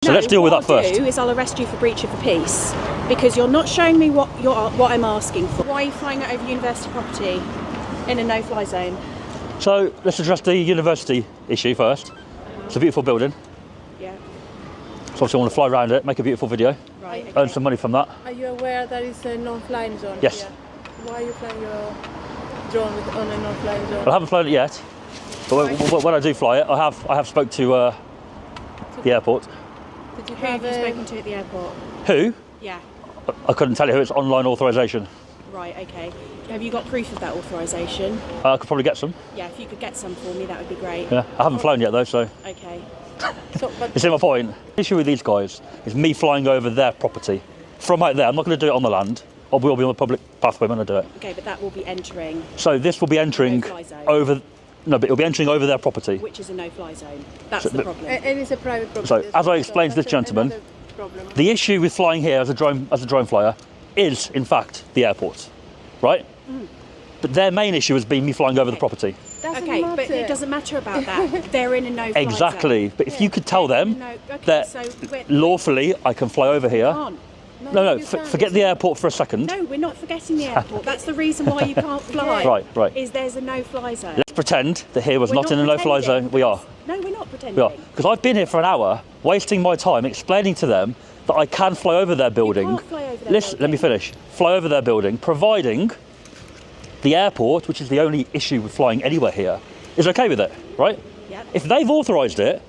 So let's deal with that first. What I'll do is I'll arrest you for breach of the peace because you're not showing me what I'm asking for. Why are you flying over university property in a no-fly zone? So let's address the university issue first. It's a beautiful building. Yeah. So obviously I want to fly around it, make a beautiful video, Right. Okay. earn some money from that. Are you aware that it's a non-flying zone? Yes. Here? Why are you flying your drone on a non-flying zone? I haven't flown it yet, but when I do fly it, I have spoke to the airport. Did you Who have have you spoken to at the airport? Who? Yeah. I couldn't tell you who. It's online authorisation. Right. Okay. Have you got proof of that authorisation? I could probably get some. Yeah. If you could get some for me, that would be great. Yeah, I haven't flown yet though, so. Okay. but You see my point? The issue with these guys is me flying over their property from out there. I'm not going to do it on the land. I will be on the public pathway when I do it. Okay, but that will be entering. So this will be entering No-fly zone. over. No, but it'll be entering over their property. Which is a no-fly zone. That's So the problem. and it's a private property. So as I explained to this that's gentleman, another problem. the issue with flying here as a drone flyer is in fact the airport, right? But their main issue has been me flying over the property. Doesn't Okay, but matter. it doesn't matter about that. They're in a no-fly zone. Exactly. But if you could tell them No, okay, that so we're- lawfully I can fly over here. Can't. No, you can't. forget the airport for a second. No, we're not forgetting the airport. That's the reason why you can't fly. Right. Is there's a no-fly zone. Let's pretend that here was We're not in a no-fly pretending. zone. We are. No, we're not pretending. We are. Because I've been here for an hour, wasting my time explaining to them that I can fly over their building. can't fly over their Listen, let me building. finish. Fly over their building, providing the airport, which is the only issue with flying anywhere here, is okay with it, right? Yep. If they've authorised it,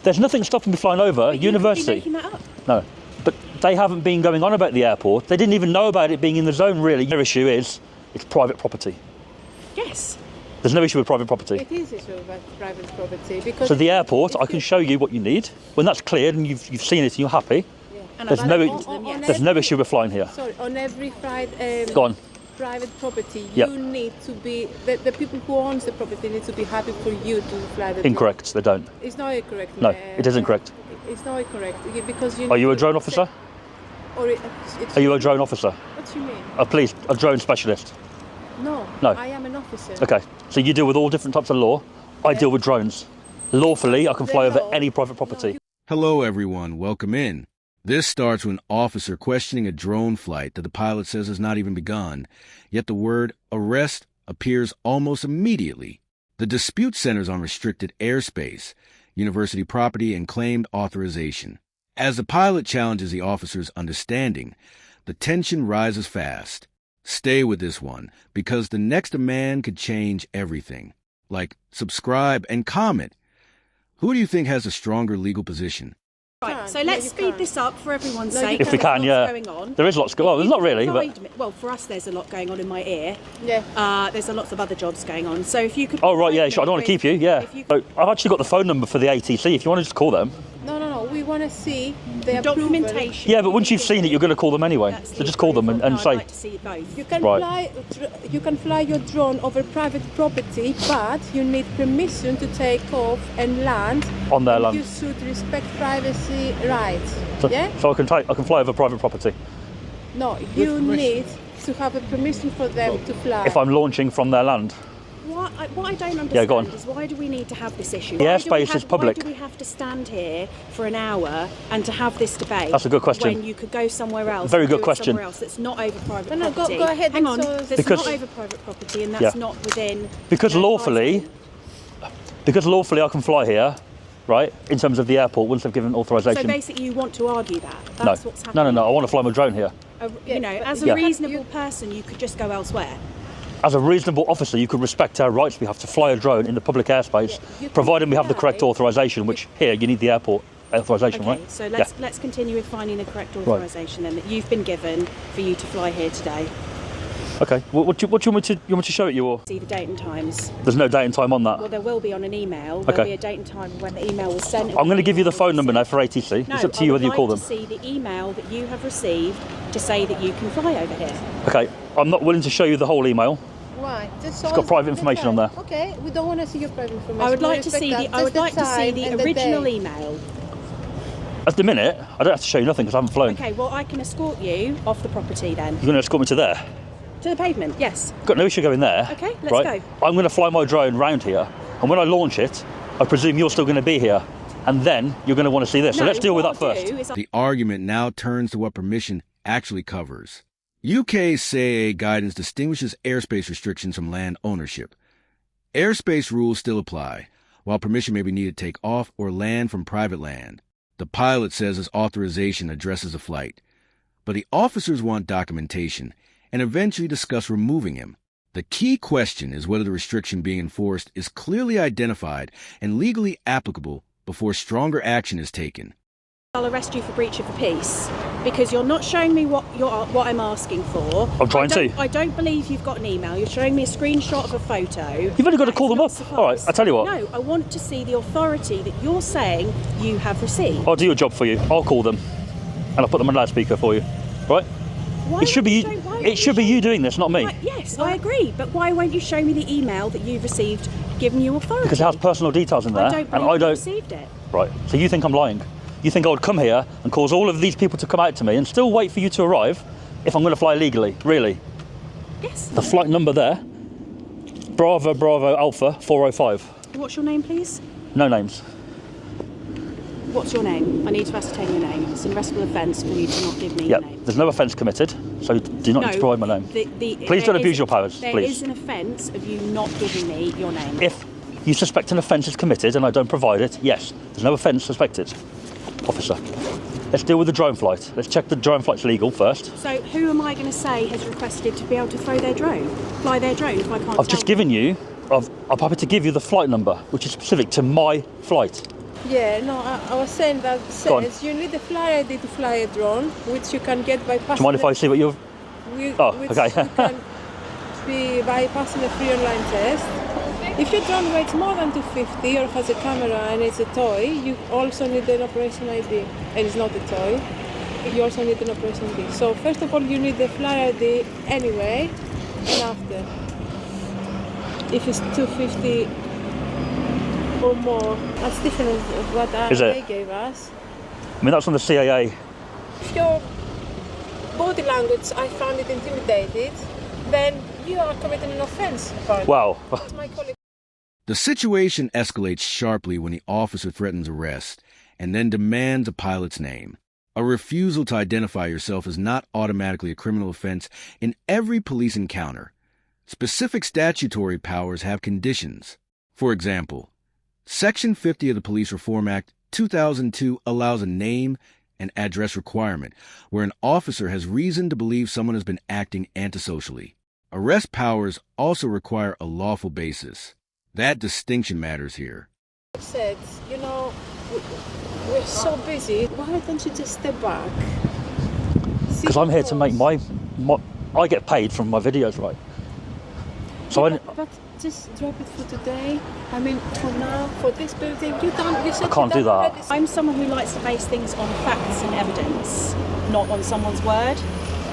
there's nothing stopping me flying over But university. You could be making that up. No, but they haven't been going on about the airport. They didn't even know about it being in the zone, really. Their issue is it's private property. Yes. There's no issue with private property. It is issue about private property because So the airport, I can show you what you need. When that's cleared and you've seen it and you're happy, And There's I've no- spoken to them, yes. there's no issue with flying here. Sorry, on every Go on. private property, Yep. you need to be the people who owns the property need to be happy for you to fly the drone. Incorrect, they don't. It's not correct. No, it isn't correct. It's not correct because you. Are you need a to drone accept- officer? Or it's Are you a drone officer? What do you mean? A drone specialist? No. No. I am an officer. Okay, so you deal with all different types of law. I deal with drones. Lawfully, I can fly over any private property. Hello, everyone. Welcome in. This starts with an officer questioning a drone flight that the pilot says has not even begun, yet the word arrest appears almost immediately. The dispute centers on restricted airspace, university property, and claimed authorization. As the pilot challenges the officer's understanding, the tension rises fast. Stay with this one, because the next demand could change everything. Like, subscribe and comment. Who do you think has a stronger legal position? Right, so Yeah, let's you speed can't. this up for everyone's No, sake. you If we There's can, lots yeah. Going on. There is lots going on. Well, not really, but... Well, for us, there's a lot going on in my ear. Yeah. There's lots of other jobs going on. So if you could. Oh, right, yeah, provide sure. I don't me want to keep with- you, yeah. if you So I've actually got the phone number for the ATC. If you want to just call them. No. We want to see the approval. documentation. Yeah, but once you've seen it, you're going to call them anyway. That's So just call them and no, I'd say... like to see both. You can Right. you can fly your drone over private property, but you need permission to take off and land. On their and land. You should respect privacy rights. So, Yeah? so I can fly over private property No, you need to have a permission for them to fly. if I'm launching from their land. What I don't understand Yeah, go on. is why do we need to have this issue? The Why do we airspace is have- public. Why do we have to stand here for an hour and to have this debate? That's a good question. When you could go somewhere else. Very and good do it question. Somewhere else that's not over private No, property. go ahead, Hang on. so- That's Because- not over private property, and that's Yeah. not within. Because no lawfully, I can fly here, right, in terms of the airport once they've given So authorization. basically, you want to argue that. That's what's No, happening. I want to fly my drone here. You know, as a Yeah. reasonable person, you could just go elsewhere. As a reasonable officer, you could respect our rights. We have to fly a drone in the public airspace, Yeah, you can providing we have the correct fly. authorization, which here, you need the airport authorization, Okay, right? so let's continue with finding the correct authorization then that you've been given for you to fly here today. Okay, what do you want me to, you want me to show it you, or? See the date and times. There's no date and time on that. Well, there will be on an email. There'll Okay. be a date and time when the email was sent. I'm going to give you the phone number now for ATC. No, It's up to you whether you call I them. would like to see the email that you have received to say that you can fly over here. Okay, I'm not willing to show you the whole email. Why? Just It's got private information on there. Okay, we don't want to see your private information. I would We like to respect see that. the. I would Just like to see time the and original day. email. At the minute, I don't have to show you nothing because I haven't flown. Okay, well I can escort you off the property then You're going to escort me to there? to the pavement. Yes. Got no issue going there. Okay, let's right? go. I'm going to fly my drone round here, and when I launch it, I presume you're still going to be here, and then you're going to want to see this. So No, let's deal with what that I'll first. do is The argument now turns to what permission actually covers. UK CAA guidance distinguishes airspace restrictions from land ownership. Airspace rules still apply, while permission may be needed to take off or land from private land. The pilot says his authorization addresses a flight, but the officers want documentation and eventually discuss removing him. The key question is whether the restriction being enforced is clearly identified and legally applicable before stronger action is taken. I'll arrest you for breach of the peace because you're not showing me what I'm asking for. I'm trying to. I don't believe you've got an email. You're showing me a screenshot of a photo. You've only got to call them up. All right, I tell you what. No, I want to see the authority that you're saying you have received. I'll do your job for you. I'll call them, and I'll put them on loudspeaker for you. Right? Why It should be won't you. why It won't should be show- you doing this, not me. Yes, I agree. But why won't you show me the email that you've received giving you authority? Because it has personal details in there, I don't and believe I you don't. received it. Right. So you think I'm lying? You think I would come here and cause all of these people to come out to me and still wait for you to arrive if I'm going to fly legally? Really? Yes. The flight number there, Bravo Bravo Alpha 405. What's your name, please? No names. What's your name? I need to ascertain your name. It's an arrestable offence for you to not give me Yeah. your name. There's no offence committed, so do not need to provide my name. Please don't abuse your powers, There please. is an offence of you not giving me your name. If you suspect an offence is committed and I don't provide it, yes, there's no offence suspected, officer. Let's deal with the drone flight. Let's check the drone flight's legal first. So who am I going to say has requested to be able to fly their drone if I can't I've just given you, I'm happy to give you the flight number, which is specific to my flight. Yeah, no, I was saying that Go on. says you need a fly ID to fly a drone, which you can get by passing. Do you mind if I see what you've... Oh, which okay. you can be by passing a free online test. If your drone weighs more than 250 or has a camera and it's a toy, you also need an operation ID. And it's not a toy, you also need an operation ID. So first of all, you need the fly ID anyway, and after. If it's 250 or more, that's different of what Is it? they gave us. I mean, that's on the CAA. If your body language, I found it intimidated, then you are committing an offence. Wow. My colleague. The situation escalates sharply when the officer threatens arrest and then demands a pilot's name. A refusal to identify yourself is not automatically a criminal offense in every police encounter. Specific statutory powers have conditions. For example, Section 50 of the Police Reform Act 2002 allows a name and address requirement where an officer has reason to believe someone has been acting antisocially. Arrest powers also require a lawful basis. That distinction matters here. Said, you know, we're so busy. Why don't you just step back? Because I'm here to make my... I get paid from my videos, right? So But just drop it for today. I mean, for now, for this building, you don't. You said I can't you do don't that. already- I'm someone who likes to base things on facts and evidence, not on someone's word,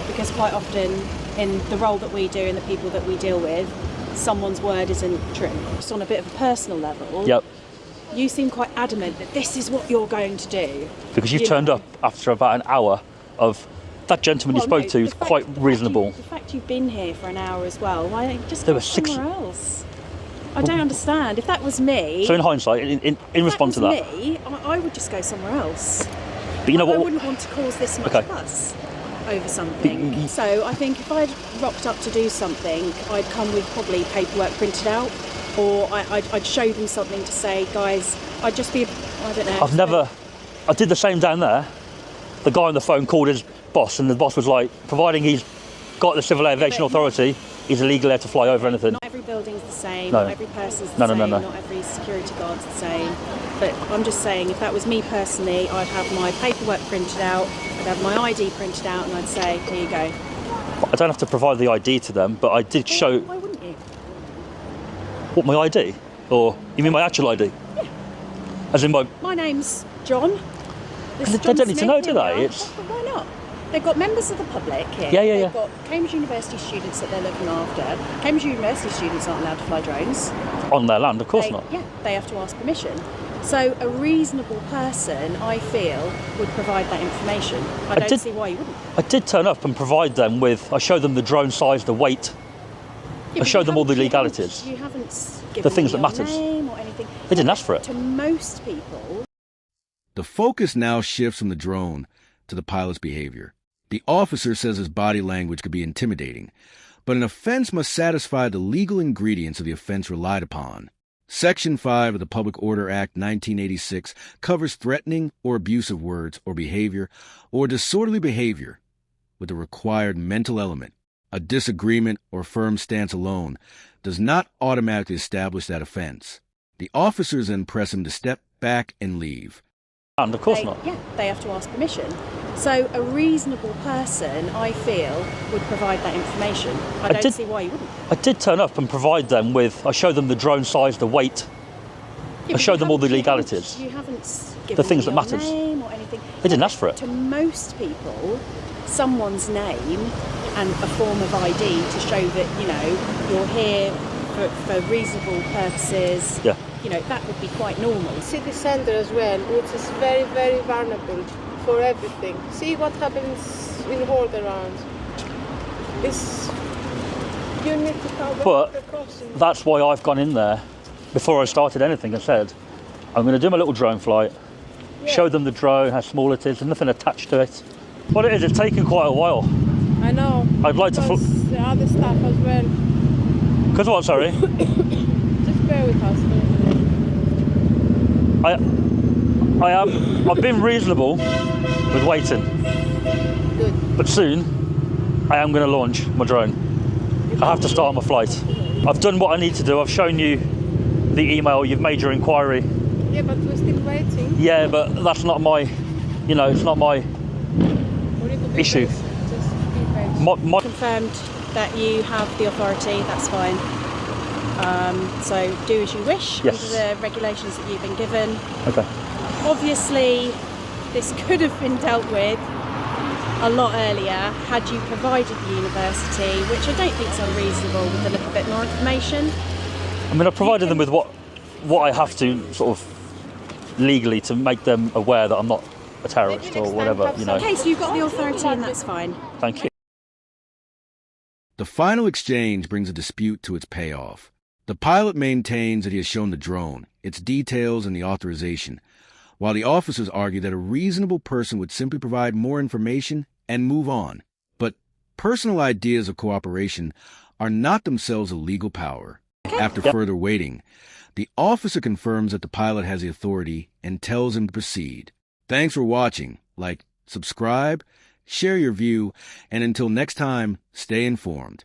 because quite often in the role that we do and the people that we deal with, someone's word isn't true. Just on a bit of a personal level, Yep. you seem quite adamant that this is what you're going to do. Because you've You turned know. up after about an hour of... That gentleman you Well, spoke no, to the is fact- quite the reasonable. fact you've been here for an hour as well, why don't you just There go were six- somewhere else? I don't understand. If that was me... So in hindsight, in response to that... me, I would just go somewhere else. But you know I what? wouldn't want to cause this much Okay. fuss over something. So I think if I'd rocked up to do something, I'd come with probably paperwork printed out, or I'd show them something to say, guys, I'd just be, I don't know. I did the same down there. The guy on the phone called his boss, and the boss was like, providing he's got the Civil Aviation but- Authority, he's illegal there to fly over anything. Not every building's the same, No. not every person's the No, same, no. not every security guard's the same. But I'm just saying, if that was me personally, I'd have my paperwork printed out, I'd have my ID printed out, and I'd say, here you go. I don't have to provide the ID to them, but I did show... Why wouldn't you? What, my ID? Or, you mean my actual ID? Yeah. As in my... My name's John. This is They John don't need to Smith, know, do here we they? are. It's- But why not? They've got members of the public here. Yeah, yeah, They've yeah. got Cambridge University students that they're looking after. Cambridge University students aren't allowed to fly drones. On their land, of course They- not. Yeah, they have to ask permission. So a reasonable person, I feel, would provide that information. I don't did- see why you wouldn't. I did turn up and provide them with... I showed them the drone size, the weight. Yeah, but showed you them all the haven't- legalities. You haven't given things me that your matters. name or anything. They didn't ask for it. To most people, The focus now shifts from the drone to the pilot's behavior. The officer says his body language could be intimidating, but an offense must satisfy the legal ingredients of the offense relied upon. Section 5 of the Public Order Act 1986 covers threatening or abusive words or behavior or disorderly behavior with the required mental element. A disagreement or firm stance alone does not automatically establish that offense. The officers then press him to step back and leave. And of course not. Yeah, they have to ask permission. So a reasonable person, I feel, would provide that information. I don't see why you wouldn't. I did turn up and provide them with, I showed them the drone size, the weight. I showed them all the legalities. You haven't given the things me that your matters. name or anything. They didn't ask for it. To most people, someone's name and a form of ID to show that, you know, you're here for reasonable purposes. Yeah. You know, that would be quite normal. City centre as well, which is very, very vulnerable for everything. See what happens in world around. You need to cover But precautions. that's why I've gone in there before I started anything and said, I'm going to do my little drone flight, show them the drone, how small it is, there's nothing attached to it. What it is, it's taken quite a while. I know. I'd like to because the other stuff as well. Because what, sorry? Just bear with us. I've been reasonable with waiting. Good. But soon, I am going to launch my drone. I have to start my flight. I've done what I need to do. I've shown you the email. You've made your inquiry. Yeah, but we're still waiting. Yeah, but that's not my, you know, it's not my We need to be issue. patient. Just be patient. My Confirmed that you have the authority, that's fine. So do as you wish Yes. under the regulations that you've been given. okay. Obviously, this could have been dealt with a lot earlier had you provided the university, which I don't think is unreasonable, with a little bit more information. I mean, I provided them with what I have to sort of legally to make them aware that I'm not a terrorist or whatever, you know. Okay, so you've got the authority and that's fine. Thank you. The final exchange brings a dispute to its payoff. The pilot maintains that he has shown the drone, its details, and the authorization, while the officers argue that a reasonable person would simply provide more information and move on. But personal ideas of cooperation are not themselves a legal power. After further waiting, the officer confirms that the pilot has the authority and tells him to proceed. Thanks for watching. Like, subscribe, share your view, and until next time, stay informed.